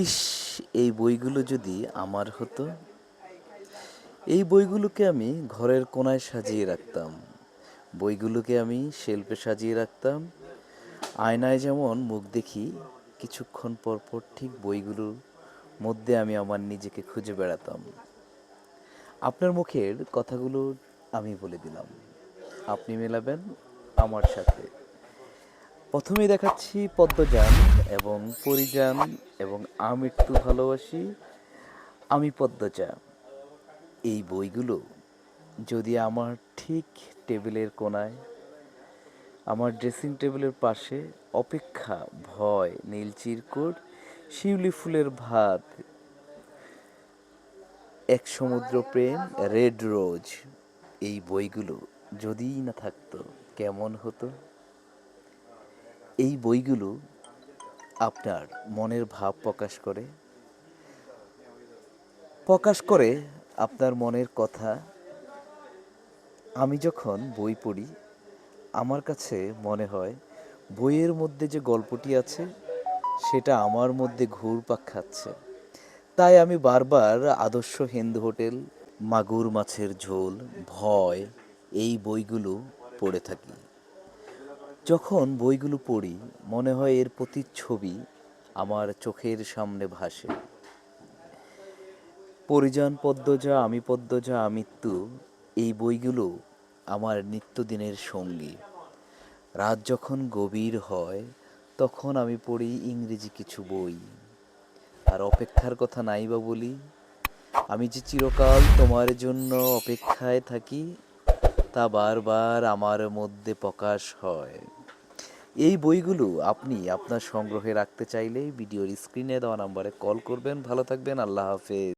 ইস! এই বইগুলো যদি আমার হতো, এই বইগুলোকে আমি ঘরের কোণায় সাজিয়ে রাখতাম। বইগুলোকে আমি শেলফে সাজিয়ে রাখতাম। আয়নায় যেমন মুখ দেখি, কিছুক্ষণ পর পর ঠিক বইগুলোর মধ্যে আমি আমার নিজেকে খুঁজে বেড়াতাম। আপনার মুখের কথাগুলো আমি বলে দিলাম। আপনি মেলাবেন আমার সাথে। প্রথমেই দেখাচ্ছি পদ্মজান এবং পরিজান এবং আমৃত্যু ভালোবাসি, আমি পদ্মজা। এই বইগুলো যদি আমার ঠিক টেবিলের কোণায়, আমার ড্রেসিং টেবিলের পাশে অপেক্ষা, ভয়, নীল চিরকুট, শিউলি ফুলের ভাত, এক সমুদ্র প্রেম, রেড রোজ, এই বইগুলো যদিই না থাকতো কেমন হতো? এই বইগুলো আপনার মনের ভাব প্রকাশ করে আপনার মনের কথা। আমি যখন বই পড়ি, আমার কাছে মনে হয় বইয়ের মধ্যে যে গল্পটি আছে সেটা আমার মধ্যে ঘুরপাক খাচ্ছে। তাই আমি বারবার আদর্শ হিন্দু হোটেল, মাগুর মাছের ঝোল, ভয়, এই বইগুলো পড়ে থাকি। যখন বইগুলো পড়ি মনে হয় এর প্রতিচ্ছবি আমার চোখের সামনে ভাসে। পরিজান পদ্মজা, আমি পদ্মজা, আমৃত্যু, এই বইগুলো আমার নিত্যদিনের সঙ্গী। রাত যখন গভীর হয় তখন আমি পড়ি ইংরেজি কিছু বই। আর অপেক্ষার কথা নাই বা বলি, আমি যে চিরকাল তোমার জন্য অপেক্ষায় থাকি তা বারবার আমার মধ্যে প্রকাশ হয়। এই বইগুলো আপনি আপনার সংগ্রহে রাখতে চাইলে ভিডিওর স্ক্রিনে দেওয়া নাম্বারে কল করবেন। ভালো থাকবেন, আল্লাহ হাফেজ।